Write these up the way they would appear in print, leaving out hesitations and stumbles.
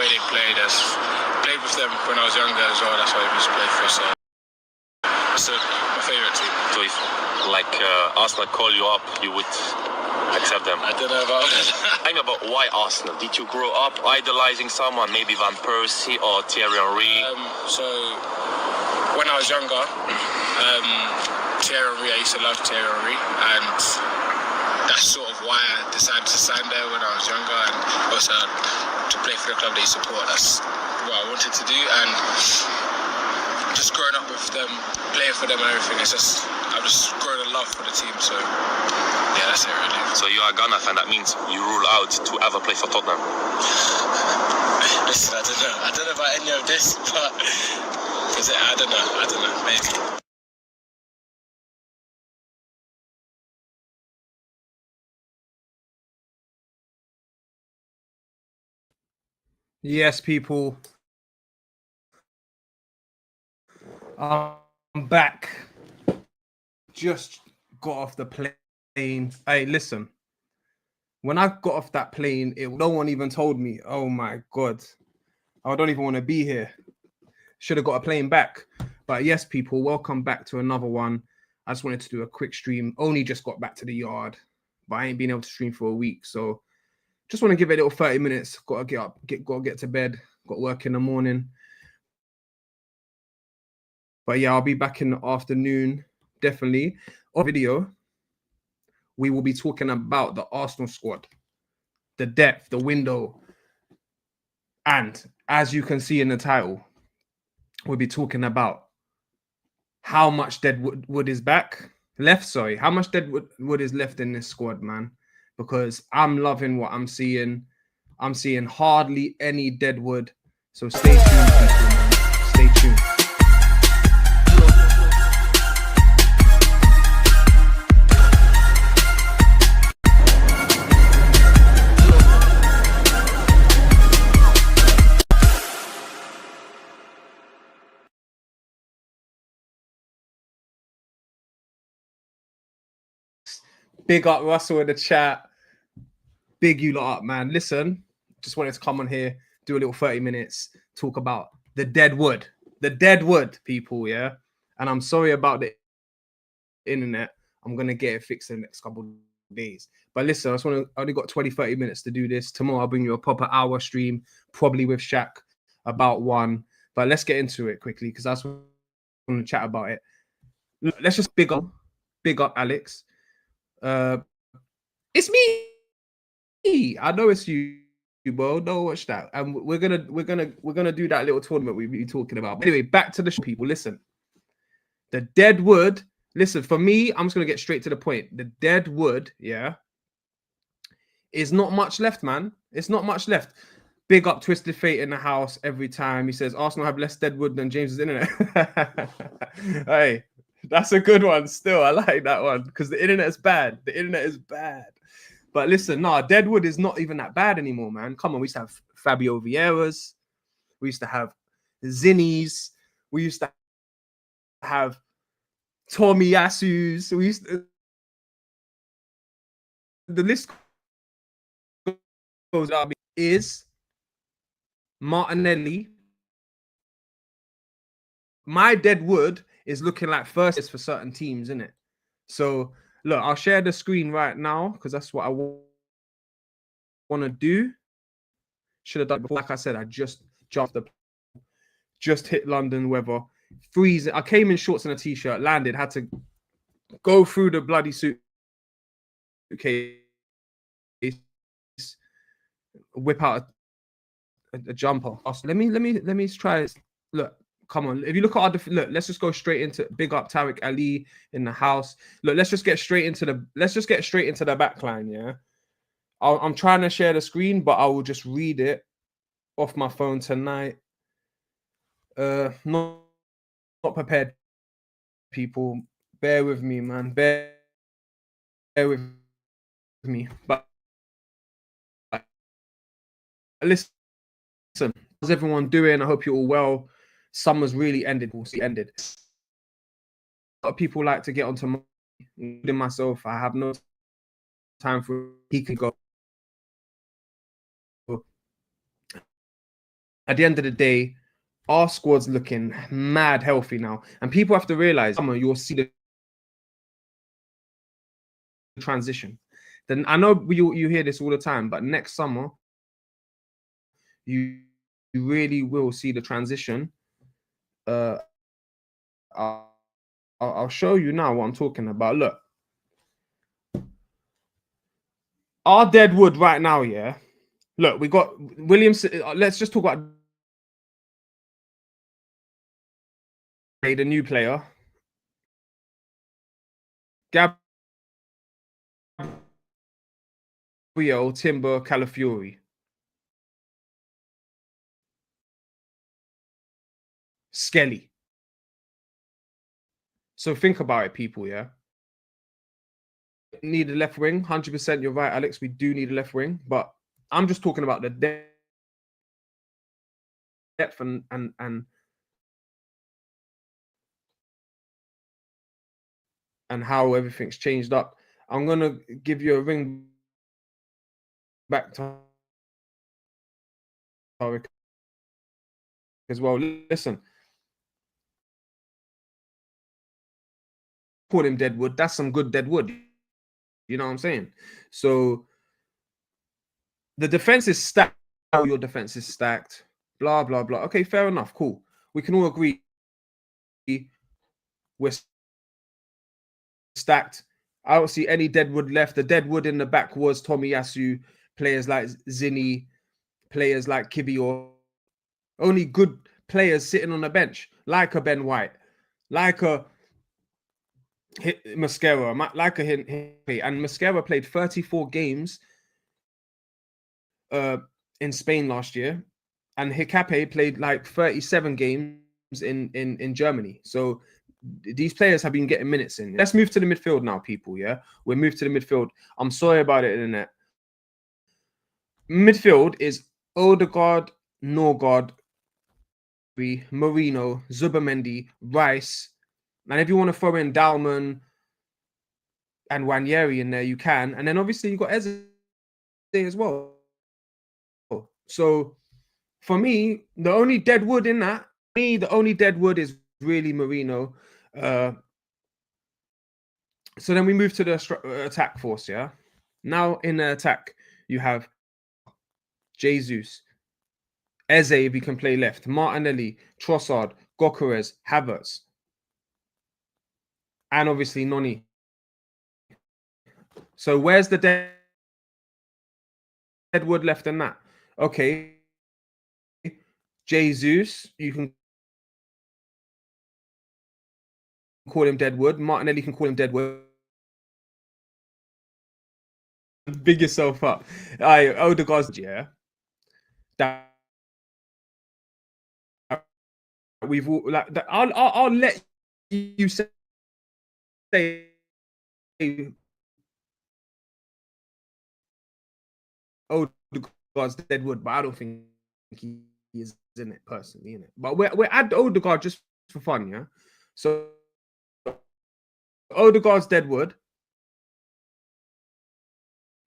way they play. Played with them when I was younger as well. That's why I used to play for. So it's my favourite team. So if Arsenal call you up, you would accept them? I don't know about that. I know, but why Arsenal? Did you grow up idolizing someone, maybe Van Persie or Thierry Henry? So when I was younger, Thierry Henry, I used to love Thierry Henry, and that's sort of why I decided to sign there when I was younger, and also to play for the club they support. That's what I wanted to do, and just growing up with them, playing for them and everything, I've just grown a love for the team, so yeah, that's it really. So you are a Ghana fan, that means you rule out to ever play for Tottenham? Listen, I don't know about any of this, but I don't know, maybe. Yes, people. I'm back. Just got off the plane. Hey, listen. When I got off that plane, no one even told me. Oh my God. I don't even want to be here. Should have got a plane back. But yes, people, welcome back to another one. I just wanted to do a quick stream. Only just got back to the yard, but I ain't been able to stream for a week. So just want to give it a little 30 minutes. Got to get up, got to get to bed. Got work in the morning. But yeah, I'll be back in the afternoon, definitely. On video, we will be talking about the Arsenal squad, the depth, the window. And as you can see in the title, we'll be talking about how much deadwood is left. Sorry, how much deadwood is left in this squad, man. Because I'm loving what I'm seeing. I'm seeing hardly any deadwood. So stay tuned, people, man. Stay tuned. Big up Russell in the chat. Big you lot up, man. Listen, just wanted to come on here, do a little 30 minutes, talk about the deadwood. The deadwood, people, yeah? And I'm sorry about the internet. I'm going to get it fixed in the next couple of days. But listen, I only got 20, 30 minutes to do this. Tomorrow I'll bring you a proper hour stream, probably with Shaq, about 1. But let's get into it quickly, because I just want to chat about it. Let's just big up Alex. It's me. I know it's you, bro. Don't watch that. And we're gonna do that little tournament we've been talking about. But anyway, back to the people. Listen, the deadwood. Listen, for me, I'm just gonna get straight to the point. The deadwood, yeah, is not much left, man. It's not much left. Big up Twisted Fate in the house every time. He says Arsenal have less deadwood than James's internet. Hey. That's a good one still. I like that one because the internet is bad. The internet is bad. But listen, deadwood is not even that bad anymore, man. Come on, we used to have Fabio Vieiras. We used to have Zinnies. We used to have Tomiyasu's. The list goes up. Is Martinelli. My deadwood is looking like first for certain teams, isn't it? So look, I'll share the screen right now because that's what I want to do. Should have done it before. Like I said, I just hit London weather, freezing. I came in shorts and a t-shirt, landed, had to go through the bloody suitcase, whip out a jumper. Let me try this. Look. Come on, if you look at look, let's just go straight into big up Tariq Ali in the house. Look, let's just get straight into the back line, yeah. I'm trying to share the screen, but I will just read it off my phone tonight. Not prepared, people. Bear with me, man. Bear with me. But listen, how's everyone doing? I hope you're all well. Summer's really ended. We'll see, ended. A lot of people like to get onto money, including myself. I have no time for he can go. at the end of the day, our squad's looking mad healthy now. And people have to realize, you'll see the transition. Then I know you hear this all the time, but next summer, you really will see the transition. I'll show you now what I'm talking about. Look, our dead wood right now, yeah. Look, we got Williams. Let's just talk about the new player, Gabriel Timber Calafiori, Skelly. So think about it, people. Yeah, need a left wing. 100%. You're right, Alex. We do need a left wing, but I'm just talking about the depth and how everything's changed up. I'm gonna give you a ring back to as well. Listen, call him Deadwood. That's some good Deadwood. You know what I'm saying? So the defense is stacked. Your defense is stacked. Blah blah blah. Okay, fair enough. Cool. We can all agree we're stacked. I don't see any Deadwood left. The Deadwood in the back was Tomiyasu, players like Zinni, players like Kibior. Only good players sitting on the bench, like a Ben White, like a Mascara, like a Hint, and Mascara played 34 games in Spain last year, and Hikape played like 37 games in Germany. So these players have been getting minutes in. Let's move to the midfield now, people. Yeah, we'll move to the midfield. I'm sorry about it, internet. Midfield is Odegaard, Norgard, Marino, Zubamendi, Rice, and if you want to throw in Dalman and Wanyeri in there, you can. And then obviously you got Eze as well. So for me, the only dead wood in that, the only dead wood is really Marino. So then we move to the attack force, yeah? Now in the attack, you have Jesus, Eze, if he can play left, Martinelli, Trossard, Gokeres, Havertz, and obviously Noni. So where's the deadwood left in that? Okay. Jesus, you can call him Deadwood. Martinelli can call him Deadwood. Big yourself up. Odegaard's, yeah. That we've all like that. I'll let you say Odegaard's Deadwood, but I don't think he is in it personally, in it. But we're at Odegaard just for fun, yeah. So Odegaard's Deadwood.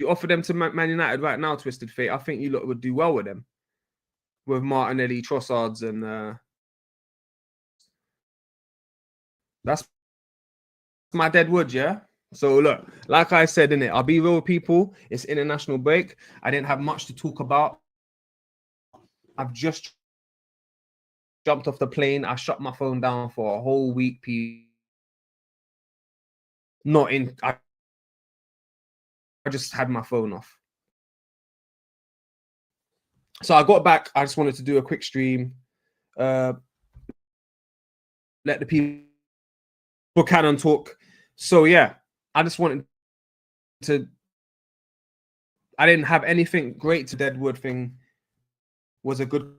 You offer them to Man United right now, Twisted Fate. I think you lot would do well with them, with Martinelli, Trossards, and that's my Deadwood, yeah. So look, like I said in it, I'll be real with people. It's international break. I didn't have much to talk about. I've just jumped off the plane. I shut my phone down for a whole week. Not in. I just had my phone off. So I got back. I just wanted to do a quick stream. Let the people Cannon talk. So yeah, I just wanted to. I didn't have anything great to Deadwood thing. Was a good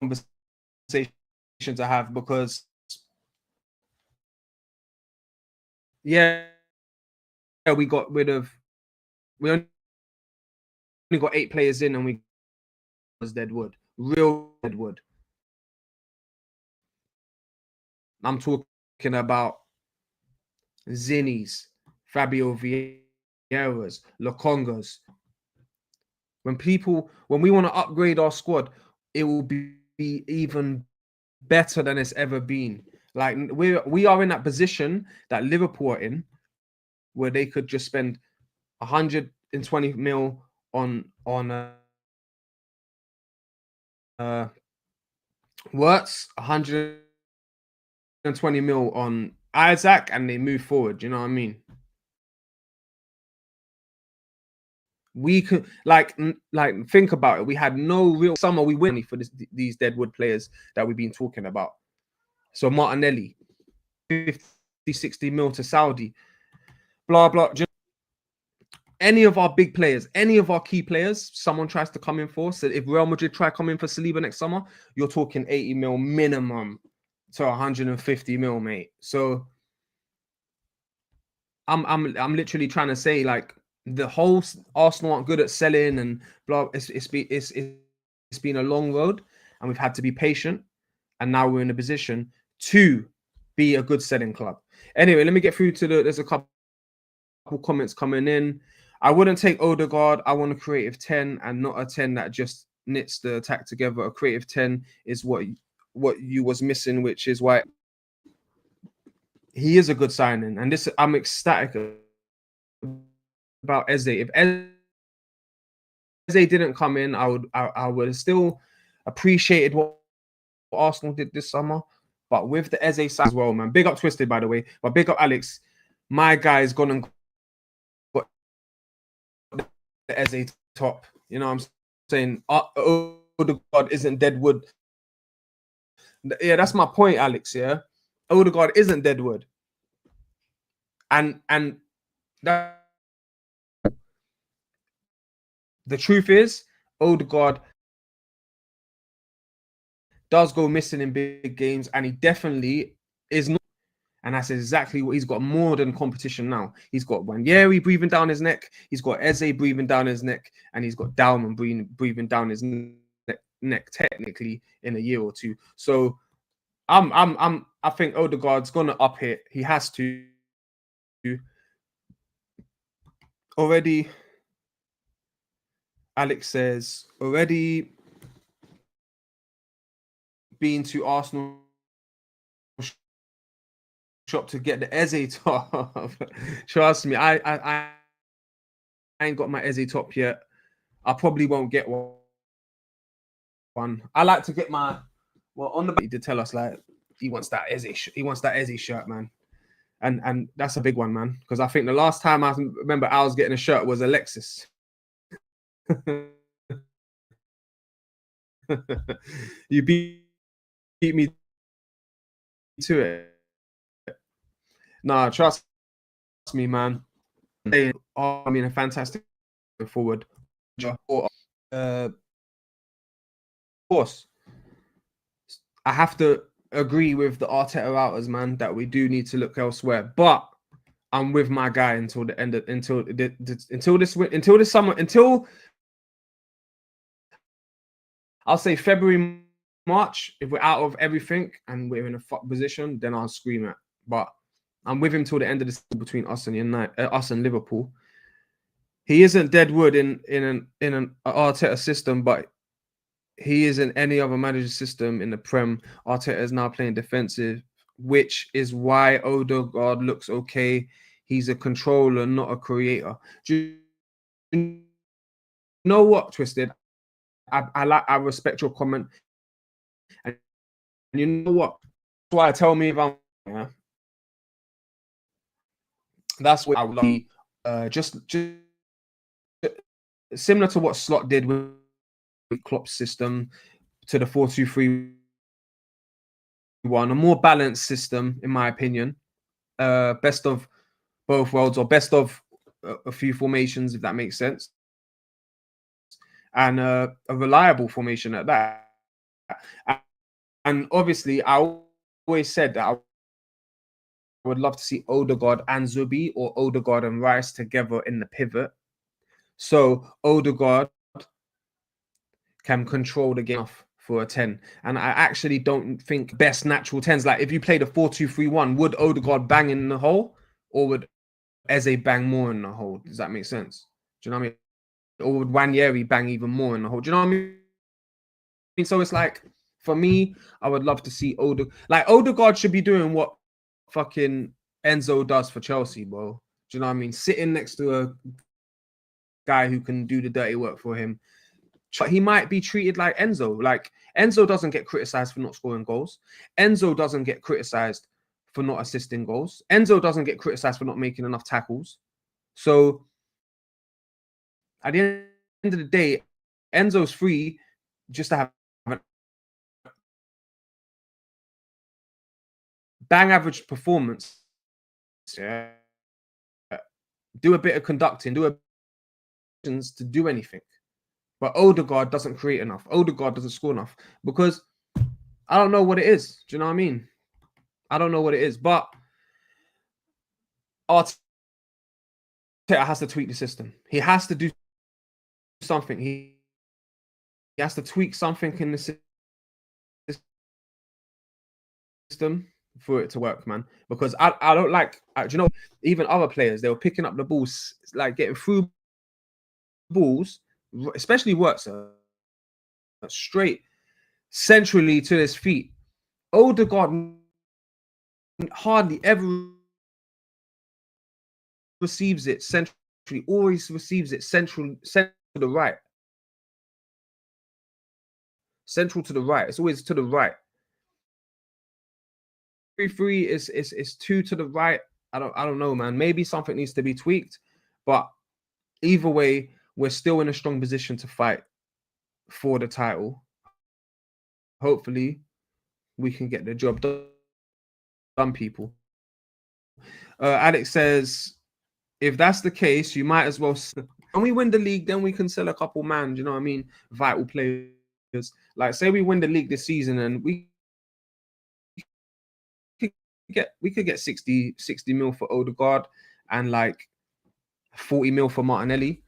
conversation to have because yeah, we got rid of. We only got 8 players in, and we was Deadwood, real Deadwood. I'm talking about Zinni's, Fabio Vieiras, Lokongas, When we want to upgrade our squad, it will be even better than it's ever been. Like we are in that position that Liverpool are in, where they could just spend 120 mil on Wirtz, 120 mil on Isaac, and they move forward. You know what I mean? We could like think about it. We had no real summer. We win for these Deadwood players that we've been talking about. So Martinelli, 50, 60 mil to Saudi, blah blah. Any of our big players, any of our key players, someone tries to come in for. So if Real Madrid try come in for Saliba next summer, you're talking 80 mil minimum to 150 mil, mate. So I'm literally trying to say, like, the whole Arsenal aren't good at selling and blah. It's been a long road, and we've had to be patient. And now we're in a position to be a good selling club. Anyway, let me get through to there's a couple comments coming in. I wouldn't take Odegaard. I want a creative 10 and not a 10 that just knits the attack together. A creative 10 is what you was missing, which is why he is a good signing. And this, I'm ecstatic about Eze. If Eze didn't come in, I would have still appreciated what Arsenal did this summer. But with the Eze side as well, man. Big up Twisted, by the way. But big up Alex. My guy's gone and got the Eze top. You know what I'm saying? Odegaard isn't Deadwood. Yeah, that's my point, Alex. Yeah, Odegaard isn't Deadwood. And that the truth is, Odegaard does go missing in big games, and he definitely is not. And that's exactly what he's got. More than competition now. He's got Wanyeri breathing down his neck. He's got Eze breathing down his neck, and he's got Dalman breathing down his neck. Technically, in a year or two. So, I think Odegaard's gonna up it. He has to. Already, Alex says, already been to Arsenal shop to get the Eze top. Trust me, I ain't got my Eze top yet. I probably won't get one. I like to get my on the to tell us, like, he wants that Eze shirt, man. And that's a big one, man. Because I think the last time I remember I was getting a shirt was Alexis. You beat me to it. Nah, trust me, man. I mean, a fantastic forward. Of course, I have to agree with the Arteta outers, man, that we do need to look elsewhere. But I'm with my guy until the end of, until this summer, until I'll say February, March. If we're out of everything and we're in a fuck position, then I'll scream it. But I'm with him till the end of the season between us and Liverpool. He isn't Deadwood in an Arteta system, but he is in any other manager system in the Prem. Arteta is now playing defensive, which is why Odegaard looks okay. He's a controller, not a creator. Do you know what, Twisted? I respect your comment. And you know what? That's why I tell me if I'm... Yeah. That's what I would be. Just similar to what Slot did with Klopp's system to the 4-2-3-1, a more balanced system, in my opinion. Best of both worlds, or best of a few formations, if that makes sense. And a reliable formation at that. And obviously, I always said that I would love to see Odegaard and Zubi, or Odegaard and Rice together in the pivot. So Odegaard can control the game for a 10. And I actually don't think best natural 10s, like if you played a 4-2-3-1, would Odegaard bang in the hole, or would Eze bang more in the hole? Does that make sense? Do you know what I mean? or would Wanyeri bang even more in the hole? Do you know what I mean? So it's like, for me, I would love to see Odegaard should be doing what fucking Enzo does for Chelsea, bro. Do you know what I mean? Sitting next to a guy who can do the dirty work for him. But he might be treated like Enzo. Like, Enzo doesn't get criticized for not scoring goals. Enzo doesn't get criticized for not assisting goals. Enzo doesn't get criticized for not making enough tackles. So at the end of the day, Enzo's free just to have a bang average performance. Yeah. Do a bit of conducting, do a to do anything. But Odegaard doesn't create enough. Odegaard doesn't score enough because I don't know what it is. Do you know what I mean? I don't know what it is. But Arteta has to tweak the system. He has to do something. He has to tweak something in the system for it to work, man. Because I don't like, do you know, even other players, they were picking up the balls, like getting through balls, especially Wurtzer, straight centrally to his feet. Odegaard hardly ever receives it centrally, always receives it central to the right. Central to the right. It's always to the right. 3-3 is 2 to the right. I don't know, man. Maybe something needs to be tweaked, but either way, we're still in a strong position to fight for the title. Hopefully, we can get the job done, people. Alex says, if that's the case, you might as well. When we win the league, then we can sell a couple man. Do you know what I mean? Vital players. Like, say we win the league this season, and we could get 60 mil for Odegaard and like 40 mil for Martinelli.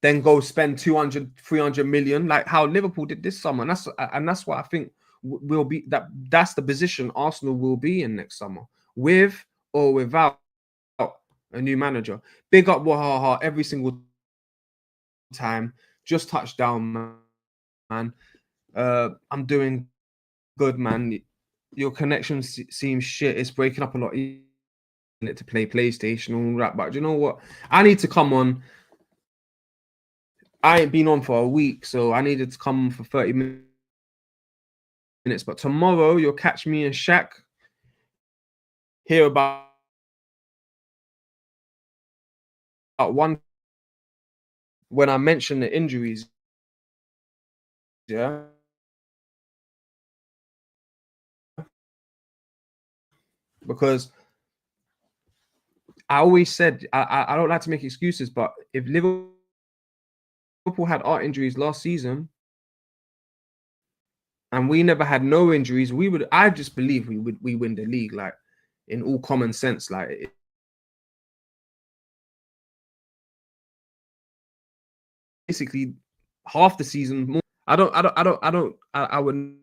Then go spend 200, 300 million, like how Liverpool did this summer. And that's what I think will be that's the position Arsenal will be in next summer, with or without a new manager. Big up Wahaha every single time. Just touchdown, man. I'm doing good, man. Your connection seems shit. It's breaking up a lot. To play PlayStation and all that, but you know what? I need to come on. I ain't been on for a week, so I needed to come for 30 minutes. But tomorrow, you'll catch me and Shaq here about one when I mention the injuries. Yeah. Because I always said, I don't like to make excuses, but if Liverpool had our injuries last season and we never had no injuries, I just believe we win the league, like, in all common sense. Like, basically half the season more. I would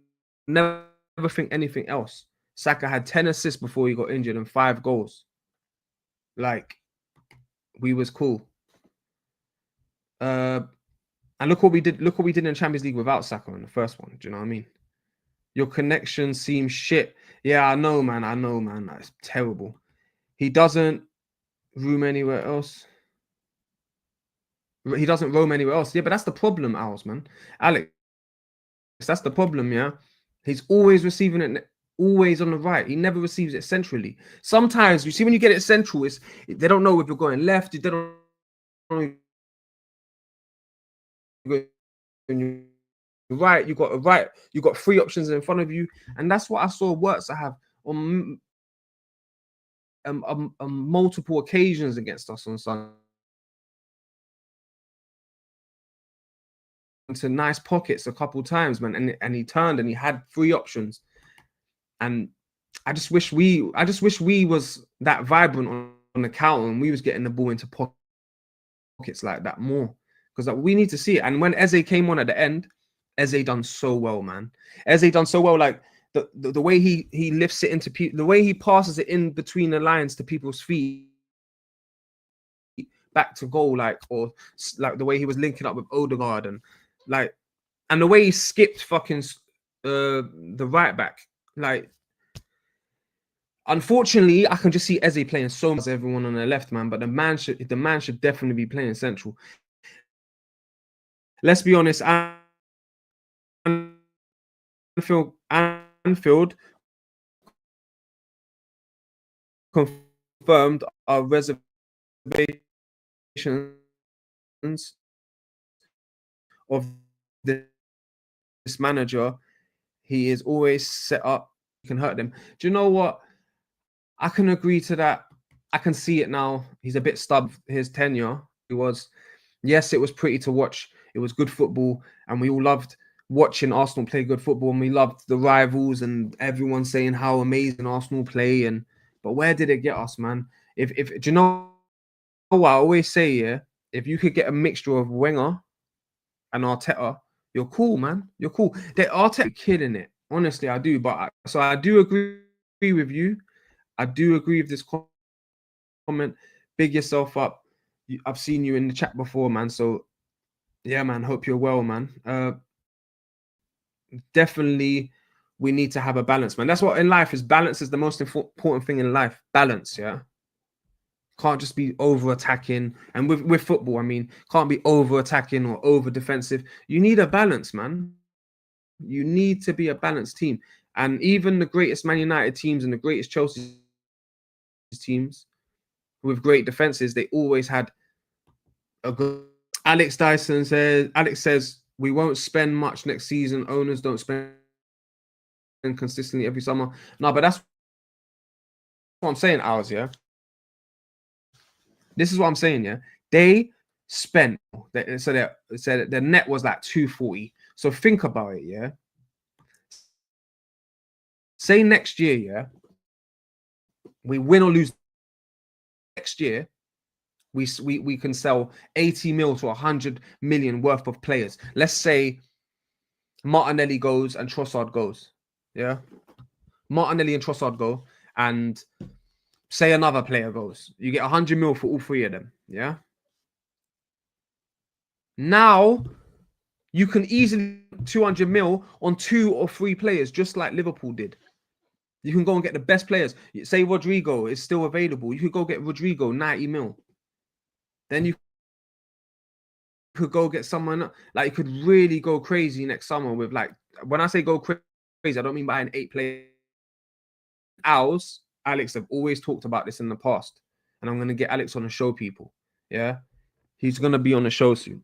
never think anything else. Saka had 10 assists before he got injured and 5 goals. Like, we was cool. And look what we did. Look what we did in the Champions League without Saka in the first one. Do you know what I mean? Your connection seems shit. Yeah, I know, man. That's terrible. He doesn't roam anywhere else. He doesn't roam anywhere else. Yeah, but that's the problem, man. Alex, that's the problem, yeah? He's always receiving it, always on the right. He never receives it centrally. Sometimes, you see, when you get it central, they don't know if you're going left. They don't know right. You got 3 options in front of you. And that's what I saw Wurtzer have on multiple occasions against us on Sunday. Into nice pockets a couple times, man, and he turned and he had 3 options, and I just wish we was that vibrant on the counter and we was getting the ball into pockets like that more, because like, we need to see it. And when Eze came on at the end, Eze done so well, man. Eze done so well, like the way he lifts it into people, the way he passes it in between the lines to people's feet, back to goal, like, or like the way he was linking up with Odegaard and like, and the way he skipped fucking the right back. Like, unfortunately, I can just see Eze playing so much as everyone on the left, man. But the man should definitely be playing central. Let's be honest, Anfield confirmed our reservations of this manager. He is always set up. You can hurt them. Do you know what? I can agree to that. I can see it now. He's a bit stubbed. His tenure, he was. Yes, it was pretty to watch. It was good football, and we all loved watching Arsenal play good football, and we loved the rivals and everyone saying how amazing Arsenal play. And but where did it get us, man? If do you know what I always say? Yeah, if you could get a mixture of Wenger and Arteta, you're cool, man. You're cool. Arteta killing it. Honestly, I do. But I do agree with you. I do agree with this comment. Big yourself up. I've seen you in the chat before, man. So yeah, man. Hope you're well, man. Definitely, we need to have a balance, man. That's what in life is. Balance is the most important thing in life. Balance, yeah. Can't just be over attacking, and with football, I mean, can't be over attacking or over defensive. You need a balance, man. You need to be a balanced team. And even the greatest Man United teams and the greatest Chelsea teams with great defenses, they always had a good. Alex says we won't spend much next season. Owners don't spend consistently every summer. No, but that's what I'm saying, ours, yeah. This is what I'm saying, yeah. They spent, so their net was like 240. So think about it, yeah. Say next year, yeah, we win or lose next year, we can sell 80 mil to 100 million worth of players. Let's say Martinelli goes and Trossard goes, yeah. Martinelli and Trossard go, and say another player goes. You get 100 mil for all three of them, yeah. Now you can easily 200 mil on 2 or 3 players, just like Liverpool did. You can go and get the best players. Say Rodrigo is still available. You could go get Rodrigo, 90 mil. Then you could go get someone, like, you could really go crazy next summer with, like, when I say go crazy, I don't mean buying 8 players. Alex have always talked about this in the past. And I'm going to get Alex on the show, people. Yeah? He's going to be on the show soon.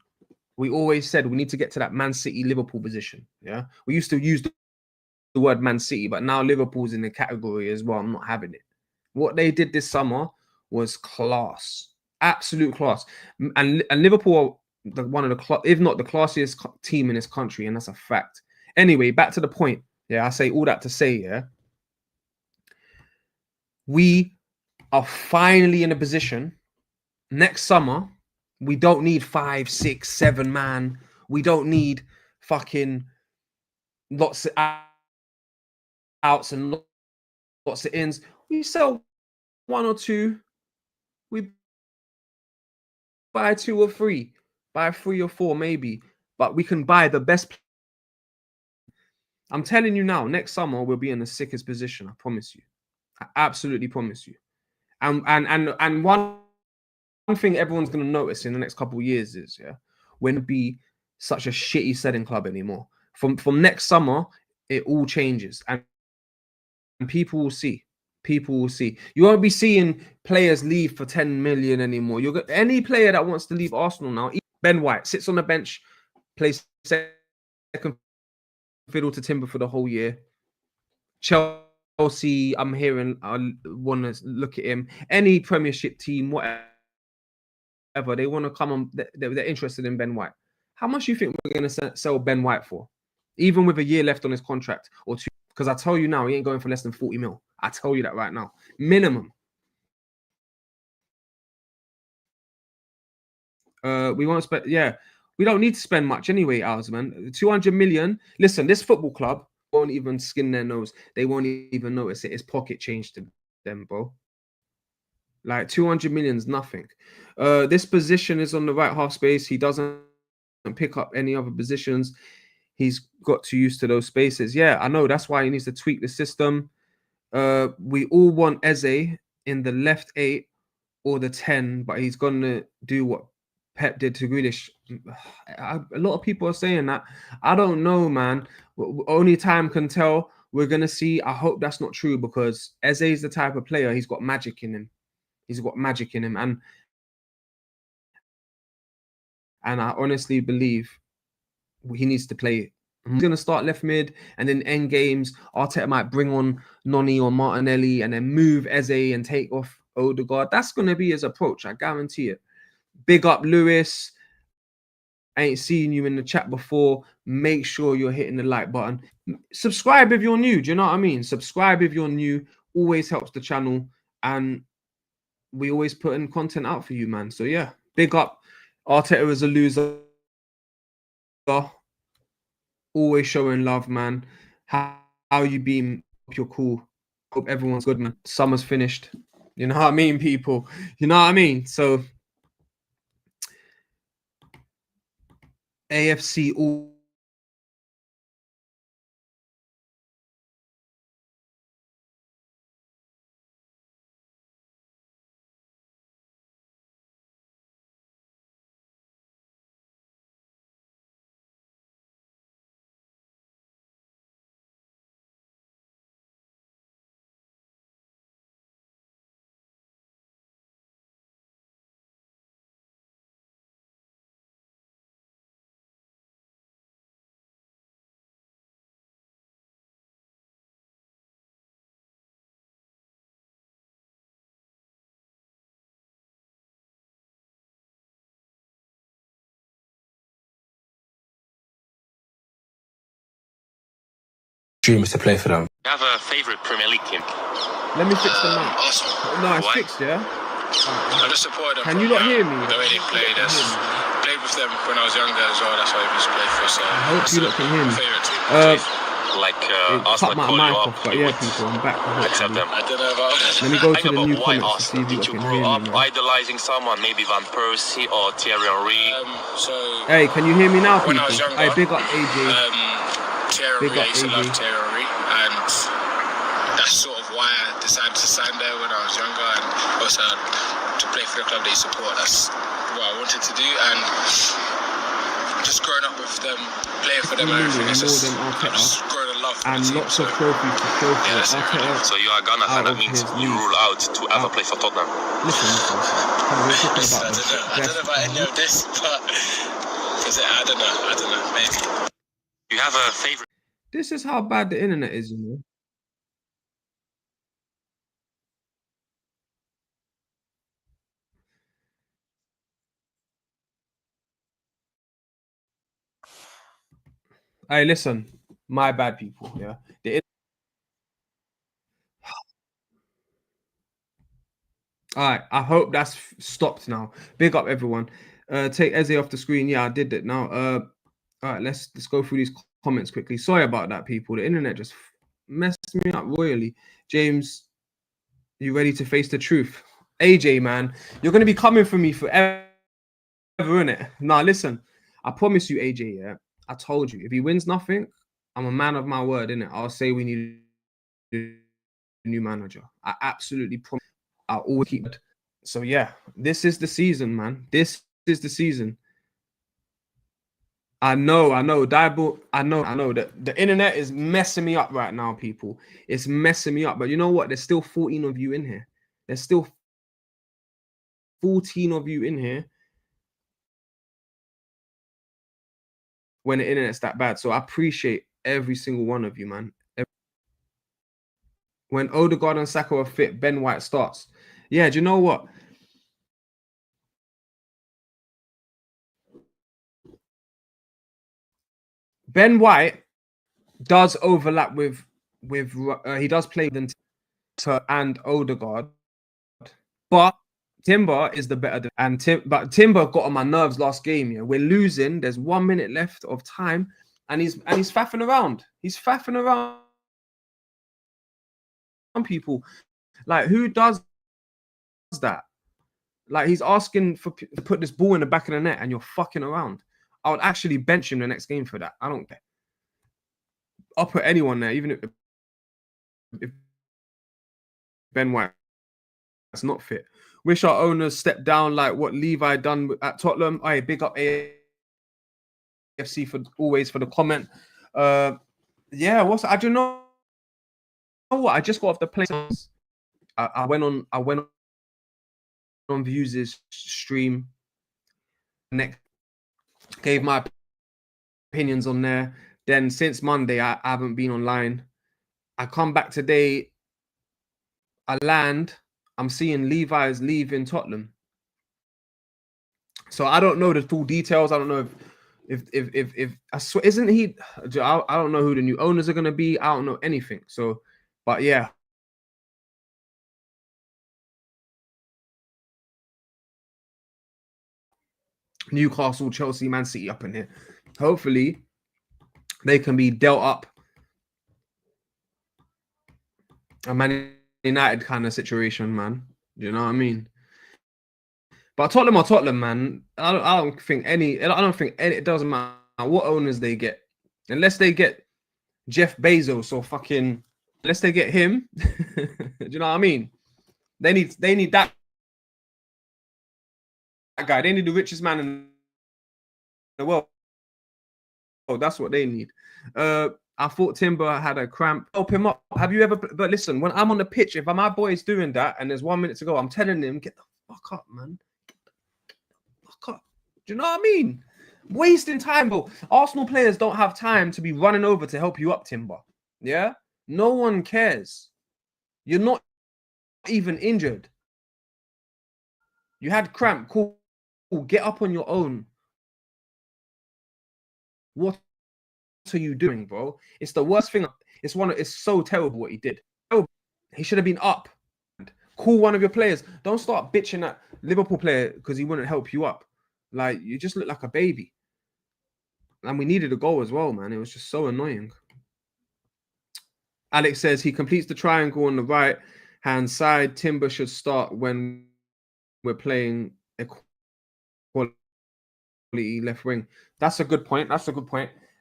We always said we need to get to that Man City Liverpool position. Yeah, we used to use the word Man City, but now Liverpool's in the category as well. I'm not having it. What they did this summer was class, absolute class. And Liverpool are one of the, if not the classiest team in this country, and that's a fact. Anyway, back to the point. Yeah, I say all that to say, yeah, we are finally in a position next summer. We don't need 5, 6, 7 man. We don't need fucking lots of outs and lots of ins. We sell 1 or 2. We buy 2 or 3. Buy 3 or 4 maybe. But we can buy the best. I'm telling you now, next summer we'll be in the sickest position. I promise you. I absolutely promise you. And one thing everyone's going to notice in the next couple of years is, yeah, we're going to be such a shitty selling club anymore. From next summer, it all changes, and people will see. People will see. You won't be seeing players leave for 10 million anymore. You'll get any player that wants to leave Arsenal now. Ben White sits on the bench, plays second fiddle to Timber for the whole year. Chelsea, I'm hearing, I want to look at him. Any Premiership team, whatever, they want to come on. They're interested in Ben White. How much do you think we're going to sell Ben White for? Even with a year left on his contract or 2? Because I tell you now, he ain't going for less than 40 mil. I tell you that right now. Minimum. We won't spend, yeah. We don't need to spend much anyway, ours, man. 200 million. Listen, this football club won't even skin their nose. They won't even notice it. It's pocket change to them, bro. Like 200 million is nothing. This position is on the right half space. He doesn't pick up any other positions. He's got too used to those spaces. Yeah, I know. That's why he needs to tweak the system. We all want Eze in the left 8 or the 10, but he's gonna do what Pep did to Grealish. A lot of people are saying that. I don't know, man. Only time can tell. We're gonna see. I hope that's not true, because Eze is the type of player, he's got magic in him. He's got magic in him, and I honestly believe he needs to play. He's gonna start left mid, and then end games, Arteta might bring on Noni or Martinelli, and then move Eze and take off Odegaard. That's gonna be his approach. I guarantee it. Big up Lewis. I ain't seen you in the chat before. Make sure you're hitting the like button. Subscribe if you're new. Do you know what I mean? Subscribe if you're new. Always helps the channel, and we always put in content out for you, man. So yeah, big up. Arteta is a loser. Always showing love, man. How you been? Hope you're cool. Hope everyone's good, man. Summer's finished. You know what I mean, people? You know what I mean? So AFC all dream is to play for them. You have a favorite Premier League team? Let me fix the mic. Arsenal. No, it's Why? fixed, yeah? I just supported them. Can you not hear me? The way they played. Played with them when I was younger as well. That's why I used to play for. So I hope you lot can hear me. Favorite team. Like It Arsenal cut my call mic you off, up, but you yeah, would people, I'm back. accept them. I don't know about that. Let me go I to the know, new but why comments to see Arsenal? if you Did you can grow hear up me, man. idolizing someone, maybe Van Persie or Thierry Henry? So Hey, can you hear me now, when people? I was younger, Hey, big up AJ. Thierry Big Henry, up I used to love AJ. Thierry Henry, and that's sort of why I decided to sign there when I was younger, and also to play for the club they support. That's what I wanted to do, and just growing up with them, playing for them, and everything. It's just, I've just grown a love for And the team. lots of trophies to show for Yeah, it. that's it, Arteta, So you are Ghana fan, out that of means his you league. rule out to ever play for Tottenham. listen. Come on, we're talking I about don't know. I don't know about any of this, but I don't know. Maybe. You have a favorite? This is how bad the internet is, you know. Hey, listen, my bad, people. Yeah, all right. I hope that's stopped now. Big up, everyone. Take Eze off the screen. Yeah, I did it now. All right, let's go through these comments quickly. Sorry about that, people. The internet just messed me up royally. James, you ready to face the truth? AJ, man, you're gonna be coming for me forever, innit? Nah, listen. I promise you, AJ. Yeah, I told you. If he wins nothing, I'm a man of my word, innit? I'll say we need a new manager. I absolutely promise. I'll always keep it. So yeah, this is the season, man. This is the season. I know. Diable, I know that the internet is messing me up right now, people. It's messing me up. But you know what? There's still 14 of you in here. There's still 14 of you in here when the internet's that bad. So I appreciate every single one of you, man. When Odegaard and Saka are fit, Ben White starts. Yeah, do you know what? Ben White does overlap with he does play with and Odegaard, but Timber is the better but Timber got on my nerves last game. Yeah, we're losing. There's 1 minute left of time, and he's faffing around. He's faffing around. People, like, who does that? Like, he's asking to put this ball in the back of the net and you're fucking around. I would actually bench him the next game for that. I don't care. I'll put anyone there, even if Ben White is not fit. Wish our owners stepped down like what Levi done at Tottenham. Hey, big up AFC for the comment. Yeah, I don't know what. I just got off the plane. I went on Views' stream. Next, gave my opinions on there. Then since Monday, I haven't been online. I come back today. I land. I'm seeing Levi's leaving Tottenham. So I don't know the full details. I don't know if I swear, isn't he? I don't know who the new owners are gonna be. I don't know anything. So, but yeah. Newcastle, Chelsea, Man City up in here. Hopefully, they can be dealt up a Man United kind of situation, man. You know what I mean? But Tottenham are Tottenham, man. I don't think any. It doesn't matter what owners they get, unless they get Jeff Bezos or fucking. Unless they get him. Do you know what I mean? They need that guy. They need the richest man in the world. Oh, that's what they need. I thought Timber had a cramp. Help him up. Have you ever? But listen, when I'm on the pitch, if my boy's doing that and there's 1 minute to go, I'm telling him, get the fuck up, man. Get the fuck up. Do you know what I mean? Wasting time, bro. Arsenal players don't have time to be running over to help you up, Timber. Yeah? No one cares. You're not even injured. You had cramp. Cool. Get up on your own. What are you doing, bro? It's the worst thing. It's so terrible what he did. He should have been up. Call one of your players. Don't start bitching at Liverpool player because he wouldn't help you up. Like, you just look like a baby. And we needed a goal as well, man. It was just so annoying. Alex says he completes the triangle on the right hand side. Timber should start when we're playing equality left wing. That's a good point.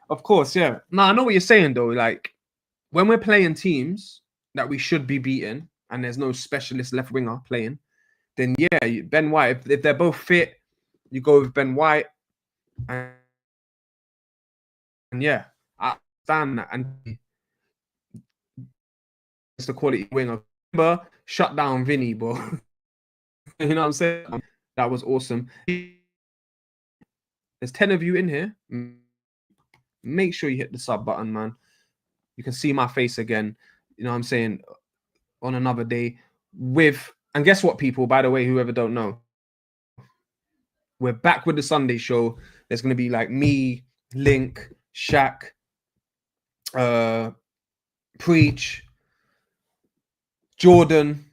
Of course, yeah. No, I know what you're saying though. Like, when we're playing teams that we should be beating and there's no specialist left winger playing, then yeah, Ben White. If they're both fit, you go with Ben White. And yeah, I understand that. And it's the quality winger. Remember, shut down Vinny, bro. You know what I'm saying? That was awesome. There's 10 of you in here. Make sure you hit the sub button, man. You can see my face again. You know what I'm saying? On another day and guess what, people, by the way, whoever don't know, we're back with the Sunday show. There's going to be like me, Link, Shaq, Preach, Jordan,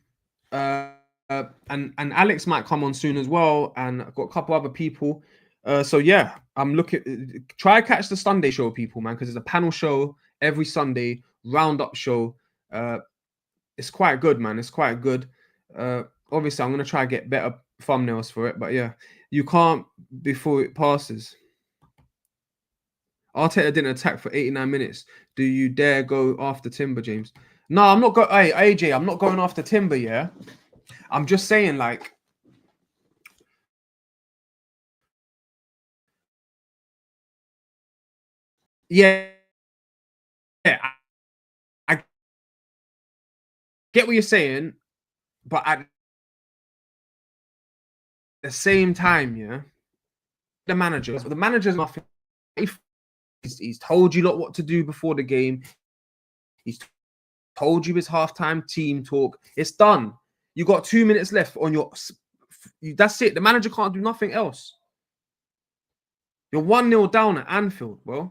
and Alex might come on soon as well. And I've got a couple other people. So yeah, I'm looking. Try catch the Sunday show, people, man, because it's a panel show every Sunday, roundup show. It's quite good, man. It's quite good. Obviously, I'm gonna try to get better thumbnails for it, but yeah, you can't before it passes. Arteta didn't attack for 89 minutes. Do you dare go after Timber, James? No, I'm not going. Hey, AJ, I'm not going after Timber. Yeah, I'm just saying, like, yeah, I get what you're saying, but at the same time, yeah, the manager's nothing. He's told you lot what to do before the game. He's told you his halftime team talk. It's done. You got 2 minutes left on your. That's it. The manager can't do nothing else. You're 1-0 down at Anfield, bro.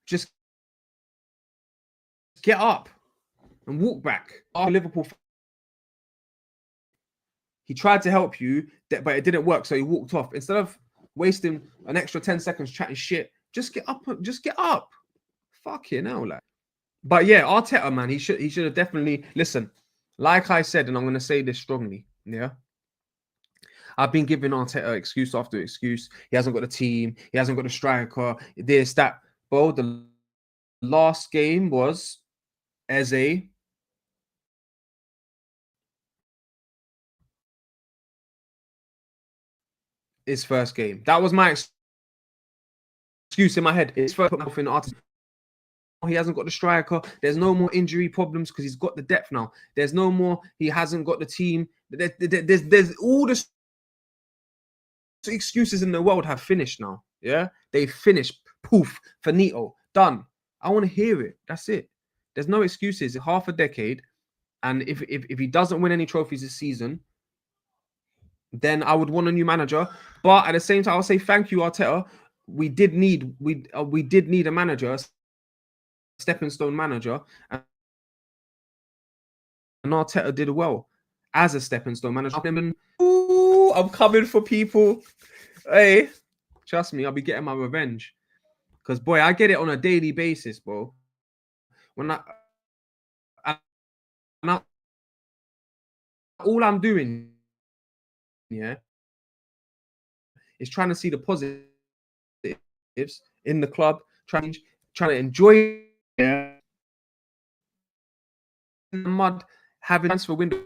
Just get up and walk back. Our Liverpool. He tried to help you, but it didn't work, so he walked off. Instead of wasting an extra 10 seconds chatting shit, just get up. Just get up. Fucking hell, like. But yeah, Arteta, man, he should have definitely listen. Like I said, and I'm gonna say this strongly. Yeah, I've been giving Arteta excuse after excuse. He hasn't got a team. He hasn't got a striker. This, that. Bro, the last game was Eze. His first game. That was my excuse in my head. His first put myself in Arteta. He hasn't got the striker. There's no more injury problems because he's got the depth now. There's no more. He hasn't got the team. There's all the excuses in the world have finished now. Yeah, they finished. Poof, finito, done. I want to hear it. That's it. There's no excuses. Half a decade, and if he doesn't win any trophies this season, then I would want a new manager. But at the same time, I'll say thank you, Arteta. We did need a manager, a stepping stone manager, and Arteta did well as a stepping stone manager. Ooh, I'm coming for people. Hey, trust me, I'll be getting my revenge. Because boy, I get it on a daily basis, bro. When all I'm doing, yeah, is trying to see the positives in the club, trying to enjoy the mud, having transfer window.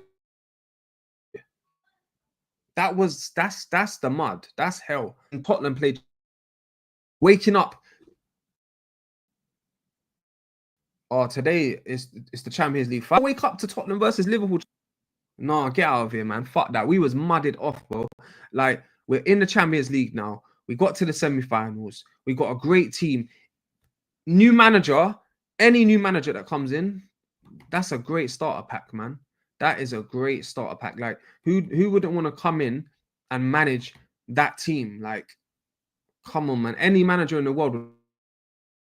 That's the mud. That's hell. And Tottenham played waking up. Oh, today is the Champions League. If I wake up to Tottenham versus Liverpool. No, get out of here, man. Fuck that. We was mudded off, bro. Like, we're in the Champions League now. We got to the semi-finals. We got a great team. New manager, any new manager that comes in, that's a great starter pack, man. That is a great starter pack. Like, who wouldn't want to come in and manage that team? Like, come on, man. Any manager in the world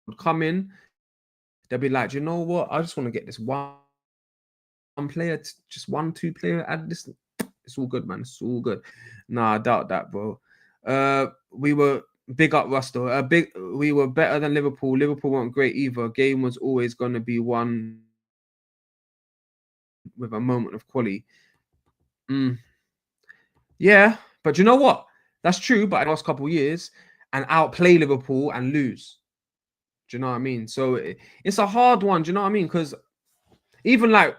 would come in. They'll be like, you know what? I just want to get this one player, just 1-2 player. Add this. It's all good, man. It's all good. Nah, I doubt that, bro. We were big up Rusto. We were better than Liverpool. Liverpool weren't great either. Game was always going to be won with a moment of quality. Yeah, but you know what? That's true. But in the last couple of years, and outplay Liverpool and lose. Do you know what I mean? So it's a hard one. Do you know what I mean? Because even like,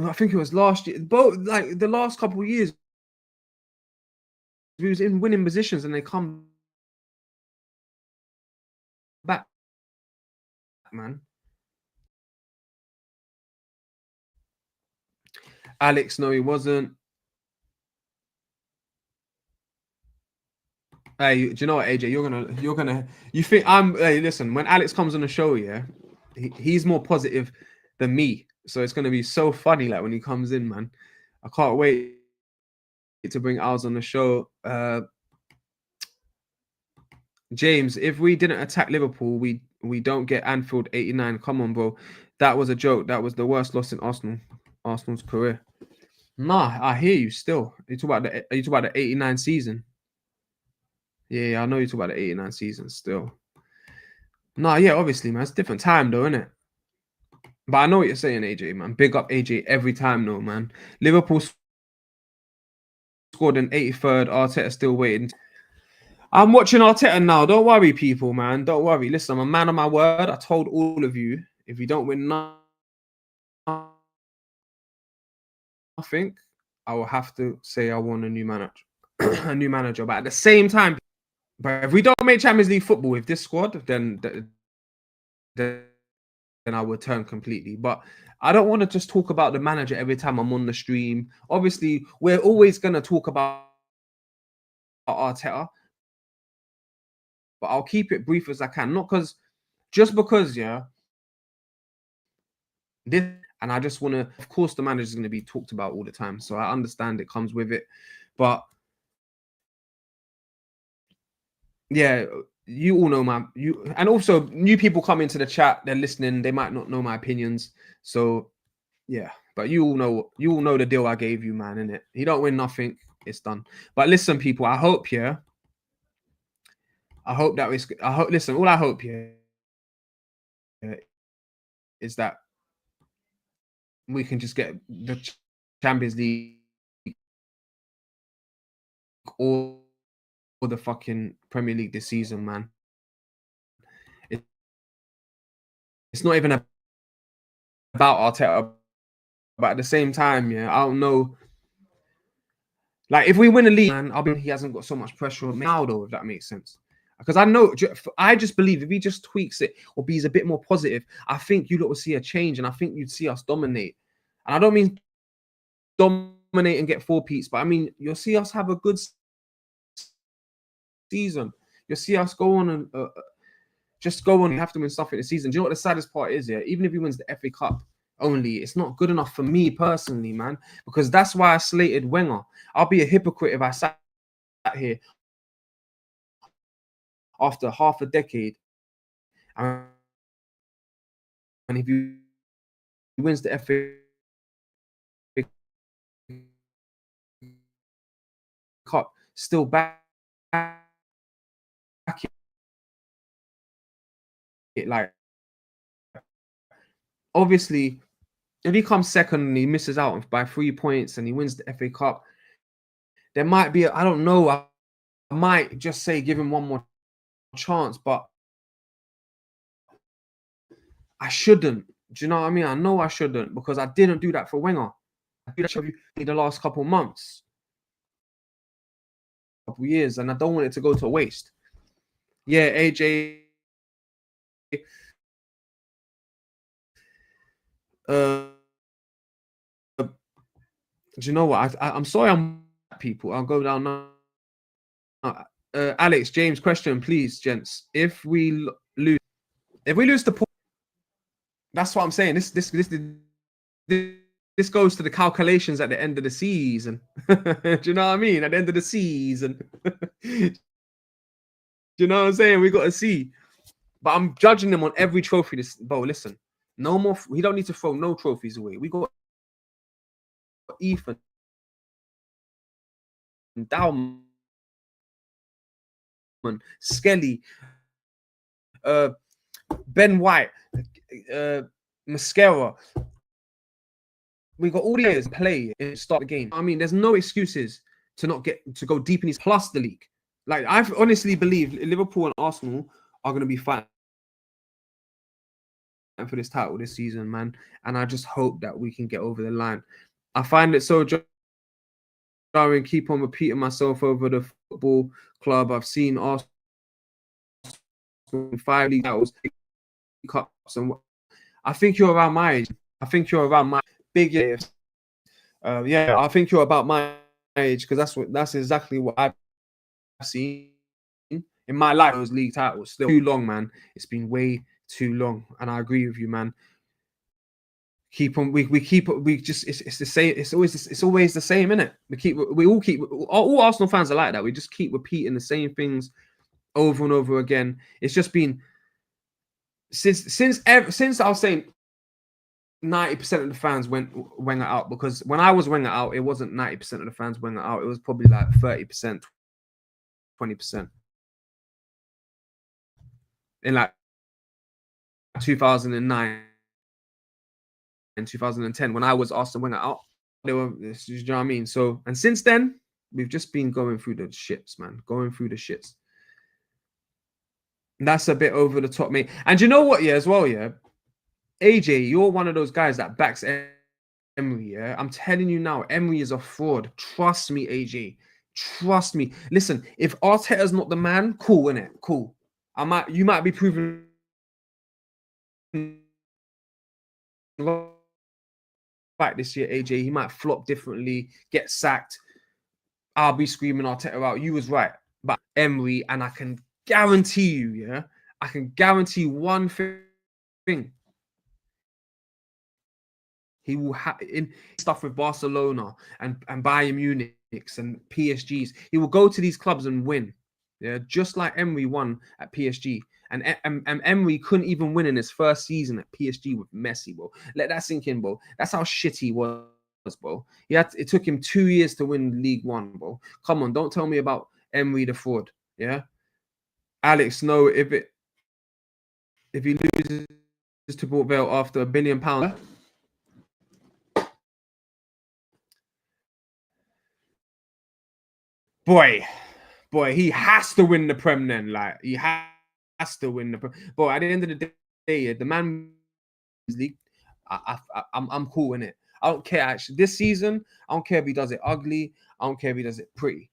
I think it was last year, both like the last couple of years, we was in winning positions and they come back, man. Alex, no, he wasn't. Hey, do you know what, AJ? You think hey, listen, when Alex comes on the show, yeah, he's more positive than me. So it's gonna be so funny, like when he comes in, man. I can't wait to bring Al's on the show. James, if we didn't attack Liverpool, we don't get Anfield 89. Come on, bro. That was a joke. That was the worst loss in Arsenal's career. Nah, I hear you still. You talk about the 89 season. Yeah, I know you talk about the 89 season still. Nah, yeah, obviously, man. It's a different time though, isn't it? But I know what you're saying, AJ, man. Big up AJ every time though, man. Liverpool scored an 83rd. Arteta still waiting. I'm watching Arteta now. Don't worry, people, man. Don't worry. Listen, I'm a man of my word. I told all of you, if you don't win nothing, I will have to say I want a new manager. A new manager. But at the same time, but if we don't make Champions League football with this squad, then I would turn completely. But I don't want to just talk about the manager every time I'm on the stream. Obviously, we're always going to talk about Arteta, but I'll keep it brief as I can. Not because, yeah, this, and I just want to, of course, the manager is going to be talked about all the time. So I understand it comes with it. But yeah, you all know and also new people come into the chat, they're listening, they might not know my opinions. So yeah, but you all know the deal I gave you, man, innit? You don't win nothing, it's done. But listen, people, I hope listen, all I hope, yeah, is that we can just get the Champions League or the fucking Premier League this season, man. It's not even about Arteta, but at the same time, yeah, I don't know. Like, if we win a league, man, he hasn't got so much pressure on me now, though, if that makes sense. Because I just believe if he just tweaks it or be a bit more positive, I think you lot will see a change, and I think you'd see us dominate. And I don't mean dominate and get 4 peats, but I mean you'll see us have a good season. You'll see us go on and just go on and have to win stuff in the season. Do you know what the saddest part is? Yeah, even if he wins the FA Cup only, it's not good enough for me personally, man. Because that's why I slated Wenger. I'll be a hypocrite if I sat here after half a decade and if he wins the FA Cup, still back it, like, obviously if he comes second and he misses out by 3 points and he wins the FA Cup, there might be I don't know, I might just say give him one more chance, but I shouldn't. Do you know what I mean? I know I shouldn't, because I didn't do that for Wenger. I did that in the last couple months, couple years, and I don't want it to go to waste. Yeah, AJ. Do you know what? I'm sorry, I'm people. I'll go down now. Alex, James, question, please, gents. If we lose the point, that's what I'm saying. This goes to the calculations at the end of the season. Do you know what I mean? At the end of the season. Do you know what I'm saying? We got to see. But I'm judging them on every trophy. Bro, listen. No more. We don't need to throw no trophies away. We got Ethan, Dowman, Skelly, Ben White, Mascara. We got all the years play and start the game. I mean, there's no excuses to not get to go deep in his plus the league. Like, I honestly believe Liverpool and Arsenal are going to be fighting for this title this season, man. And I just hope that we can get over the line. I find it so jarring, keep on repeating myself over the football club. I've seen Arsenal 5 league titles, cups, and I think you're around my age. I think you're around my big years. Yeah, I think you're about my age, because that's exactly what I've seen in my life. Those league titles still too long, man. It's been way too long, and I agree with you, man. Keep on. We just it's the same. It's always the same, innit? All Arsenal fans are like that. We just keep repeating the same things over and over again. It's just been since I was saying 90% of the fans went Wenger out, because when I was Wenger out, it wasn't 90% of the fans Wenger out. It was probably like 30%, 20%. In like 2009 and 2010, when I was Arsenal Wenger out, they were, you know what I mean? So, and since then, we've just been going through the shits, man. Going through the shits. And that's a bit over the top, mate. And you know what, yeah, as well, yeah? AJ, you're one of those guys that backs Emery, yeah? I'm telling you now, Emery is a fraud. Trust me, AJ. Trust me. Listen, if Arteta's not the man, cool, innit? Cool. You might be proven right this year, AJ. He might flop differently, get sacked. I'll be screaming Arteta out. You was right. But Emery, and I can guarantee you, yeah? I can guarantee one thing. He will have in stuff with Barcelona and Bayern Munich and PSGs. He will go to these clubs and win. Yeah, just like Emery won at PSG. And Emery couldn't even win in his first season at PSG with Messi, bro. Let that sink in, bro. That's how shit he was, bro. It took him 2 years to win League One, bro. Come on, don't tell me about Emery the fraud. Yeah, Alex, no, if he loses to Port Vale after £1 billion. Boy, he has to win the Prem then. Like, he has to win the Prem. But at the end of the day, the man league, I'm cool in it. I don't care actually. This season, I don't care if he does it ugly. I don't care if he does it pretty.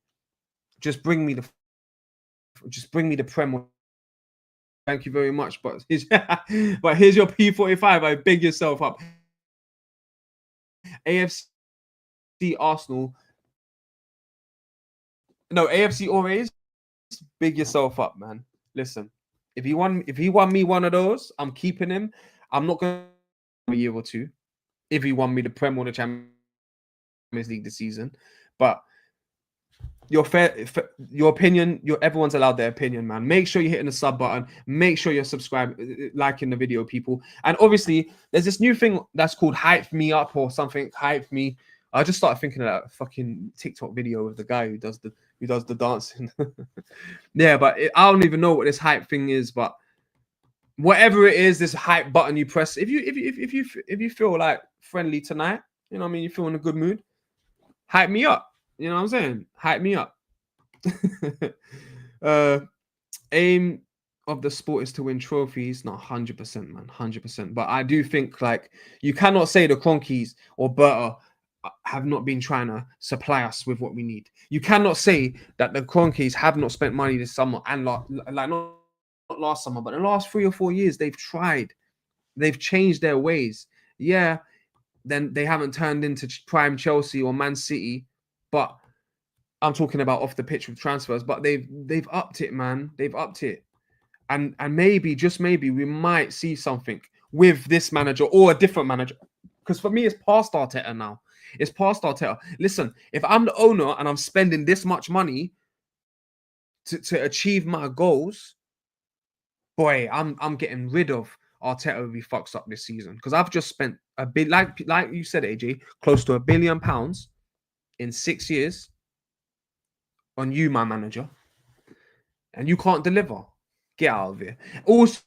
Just bring me the Prem. Thank you very much. But here's your P45. I big yourself up. AFC Arsenal. No, AFC Orange. Big yourself up, man. Listen, if he won me one of those, I'm keeping him. I'm not going to a year or two if he won me the Prem or the Champions League this season. But your opinion, everyone's allowed their opinion, man. Make sure you're hitting the sub button. Make sure you're subscribed, liking the video, people. And obviously, there's this new thing that's called Hype Me Up or something. Hype Me. I just started thinking of that fucking TikTok video of the guy who does the dancing. Yeah, but I don't even know what this hype thing is. But whatever it is, this hype button you press. If you feel like friendly tonight, you know what I mean, you feel in a good mood, hype me up. You know what I'm saying? Hype me up. Aim of the sport is to win trophies. Not 100%, man, 100%. But I do think like you cannot say the Cronkies or Berta have not been trying to supply us with what we need. You cannot say that the Cronkies have not spent money this summer and not last summer, but the last 3 or 4 years they've tried. They've changed their ways. Yeah, then they haven't turned into prime Chelsea or Man City, but I'm talking about off the pitch with transfers. But they've upped it, man. They've upped it, and maybe, just maybe, we might see something with this manager or a different manager. Because for me, it's past Arteta now. It's past Arteta. Listen, if I'm the owner and I'm spending this much money to achieve my goals, boy, I'm getting rid of Arteta if he fucks up this season. Because I've just spent a bit, like you said, AJ, close to £1 billion in 6 years on you, my manager, and you can't deliver. Get out of here. Also,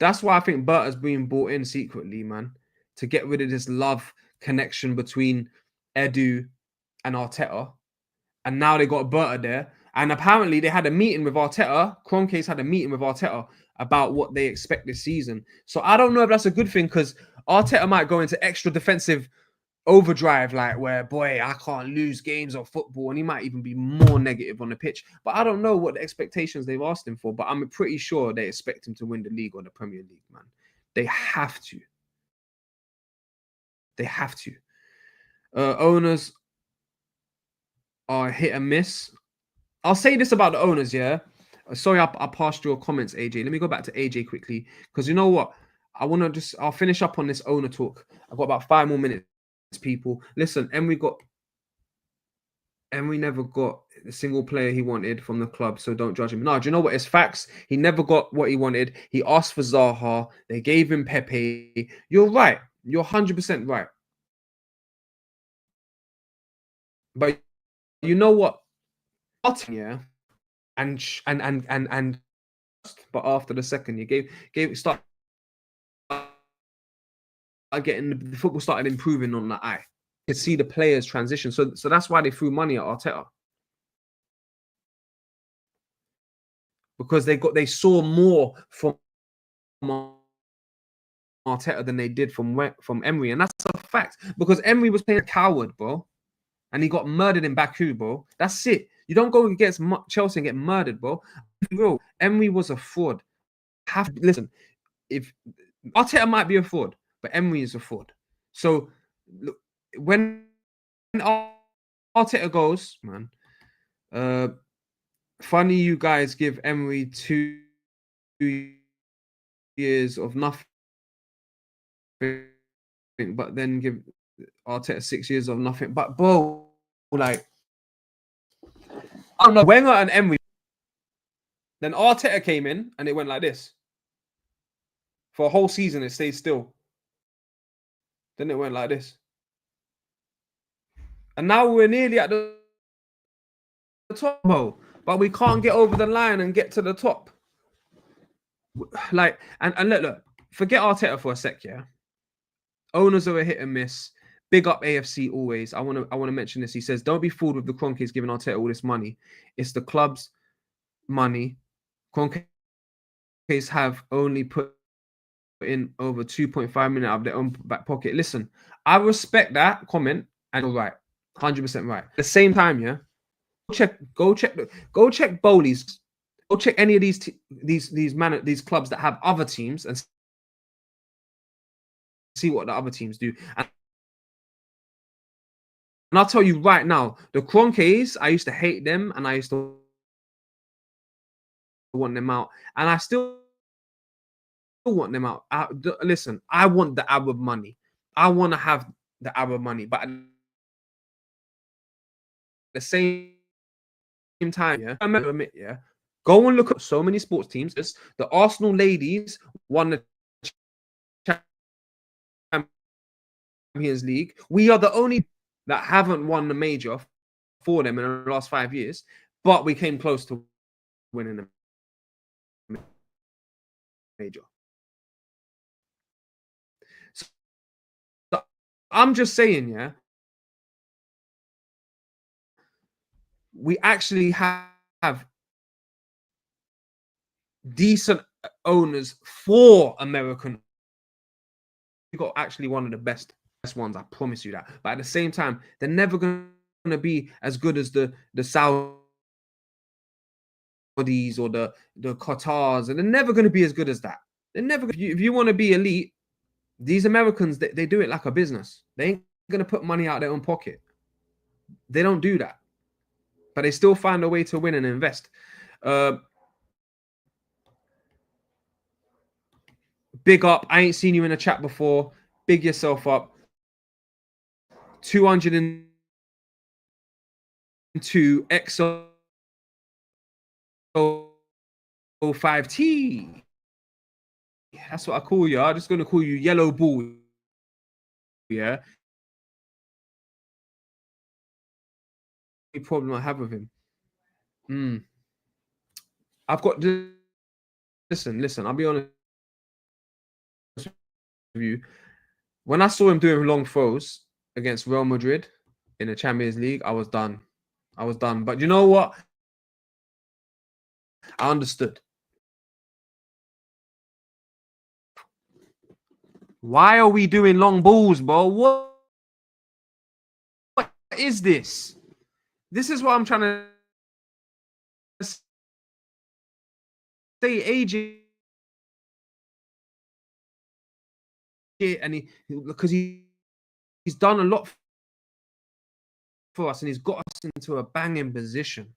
that's why I think Berta's being brought in secretly, man, to get rid of this love connection between Edu and Arteta. And now they got Berta there. And apparently they had a meeting with Arteta. Kroenke's had a meeting with Arteta about what they expect this season. So I don't know if that's a good thing, because Arteta might go into extra defensive overdrive, like where, boy, I can't lose games of football. And he might even be more negative on the pitch. But I don't know what the expectations they've asked him for. But I'm pretty sure they expect him to win the league or the Premier League, man. They have to. They have to. Owners are hit and miss. I'll say this about the owners, yeah. Sorry, I passed your comments, AJ. Let me go back to AJ quickly, because you know what? I'll finish up on this owner talk. I've got about 5 more minutes, people. Listen, Emery never got the single player he wanted from the club, so don't judge him. No, do you know what? It's facts. He never got what he wanted. He asked for Zaha. They gave him Pepe. You're right. You're 100% right. But you know what? Yeah, and but after the second year, start getting the football started improving on that eye. You could see the players transition. So that's why they threw money at Arteta, because they saw more from Arteta than they did from Emery, and that's a fact, because Emery was playing a coward, bro. And he got murdered in Baku, bro. That's it. You don't go against Chelsea and get murdered, bro. Bro, Emery was a fraud. Listen, if Arteta might be a fraud, but Emery is a fraud. So look, when Arteta goes, man, funny you guys give Emery 2 years of nothing, but then give Arteta 6 years of nothing. But bro, like, I don't know, Wenger and Emery. Then Arteta came in and it went like this. For a whole season, it stayed still. Then it went like this. And now we're nearly at the top, bro. But we can't get over the line and get to the top. Like, and look, forget Arteta for a sec, yeah. Owners are a hit and miss. Big up AFC always. I want to mention this. He says, "Don't be fooled with the Kroenkes giving Arteta all this money. It's the club's money. Kroenkes have only put in over 2.5 million out of their own back pocket." Listen, I respect that comment, and you're right, 100% right. At the same time, yeah, go check Bowley's, go check any of these clubs that have other teams and see what the other teams do. And I'll tell you right now, the Kroenkes, I used to hate them, and I used to want them out, and I still want them out. Listen, I want the Arab money. I want to have the Arab money, but at the same time, yeah, I admit, yeah, go and look at so many sports teams. It's the Arsenal ladies won the Champions League. We are the only that haven't won the major for them in the last 5 years, but we came close to winning the major. So I'm just saying, yeah, we actually have decent owners for American. We got actually one of the best ones, I promise you that. But at the same time, they're never going to be as good as the Saudis or the Qatars, and they're never going to be as good as that. They're never. If you want to be elite, these Americans, they do it like a business. They ain't going to put money out their own pocket. They don't do that, but they still find a way to win and invest. Big up. I ain't seen you in a chat before. Big yourself up. 202 XO5T. That's what I call you. I'm just going to call you Yellow Ball. Yeah. Any problem I have with him? I've got this. Listen, I'll be honest with you. When I saw him doing long throws against Real Madrid in the Champions League, I was done. But you know what? I understood. Why are we doing long balls, bro? What is this? This is what I'm trying to say. AJ, and because he's done a lot for us, and he's got us into a banging position.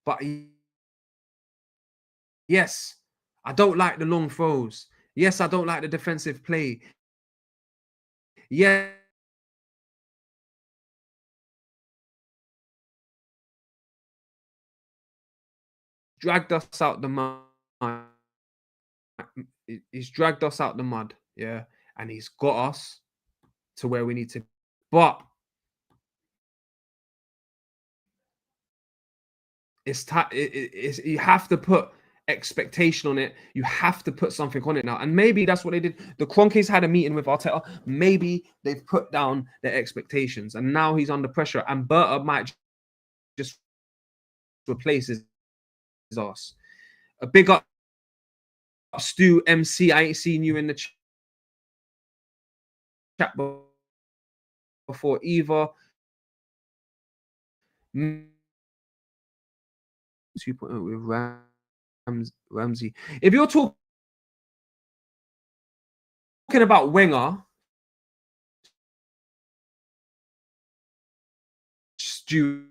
But yes, I don't like the long throws. Yes, I don't like the defensive play. Yeah. Dragged us out the mud. He's dragged us out the mud, yeah, and he's got us to where we need to. But it's you have to put expectation on it. You have to put something on it now, and maybe that's what they did. The Kroenkes had a meeting with Arteta. Maybe they've put down their expectations, and now he's under pressure. And Berta might just replace his ass. A big up, Stu MC. I ain't seen you in the chat before either. 2.0 with Ramsey. If you're talking about Wenger, Stu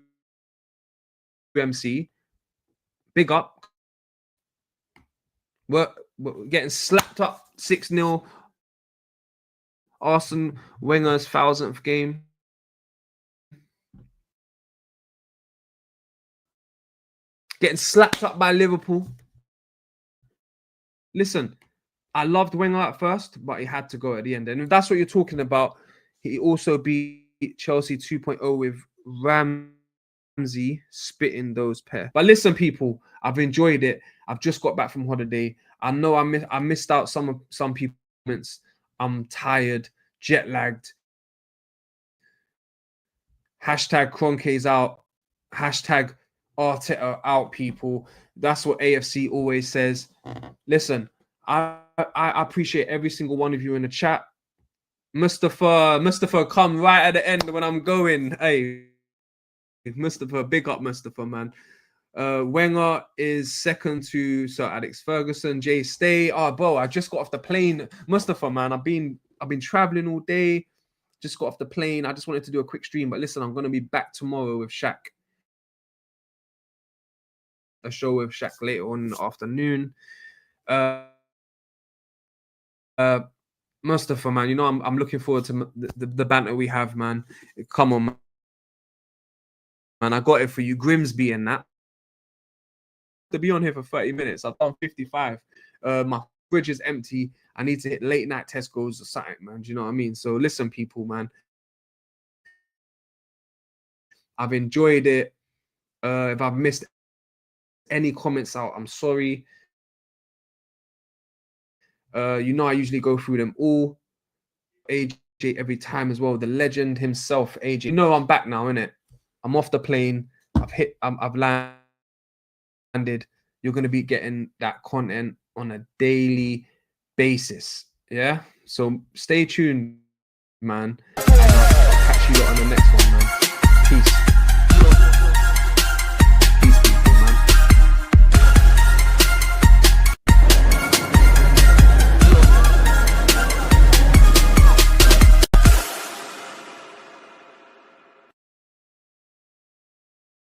MC, big up. We're getting slapped up 6-0. Arsene Wenger's 1000th game. Getting slapped up by Liverpool. Listen, I loved Wenger at first, but he had to go at the end. And if that's what you're talking about, he also beat Chelsea 2.0 with Ramsey. Ramsey spitting those pair. But listen, people, I've enjoyed it. I've just got back from holiday. I know I missed out some people. I'm tired, jet lagged. Hashtag Kroenke's out. Hashtag Arteta out, people. That's what AFC always says. Listen, I appreciate every single one of you in the chat. Mustafa, come right at the end when I'm going. Hey, Mustafa, big up Mustafa, man. Wenger is second to Sir Alex Ferguson. Jay Stay. Oh, bro, I just got off the plane. Mustafa, man, I've been traveling all day. Just got off the plane. I just wanted to do a quick stream, but listen, I'm gonna be back tomorrow with Shaq. A show with Shaq later on in the afternoon. Mustafa, man, you know I'm looking forward to the banter we have, man. Come on, man. I got it for you, Grimsby and that. To be on here for 30 minutes. I've done 55. My fridge is empty. I need to hit late night Tesco's or something, man. Do you know what I mean? So listen, people, man. I've enjoyed it. If I've missed any comments out, I'm sorry. You know I usually go through them all. AJ every time as well. The legend himself, AJ. You know I'm back now, innit? I'm off the plane. I've landed. You're gonna be getting that content on a daily basis. Yeah. So stay tuned, man. And I'll catch you on the next one, man. Peace.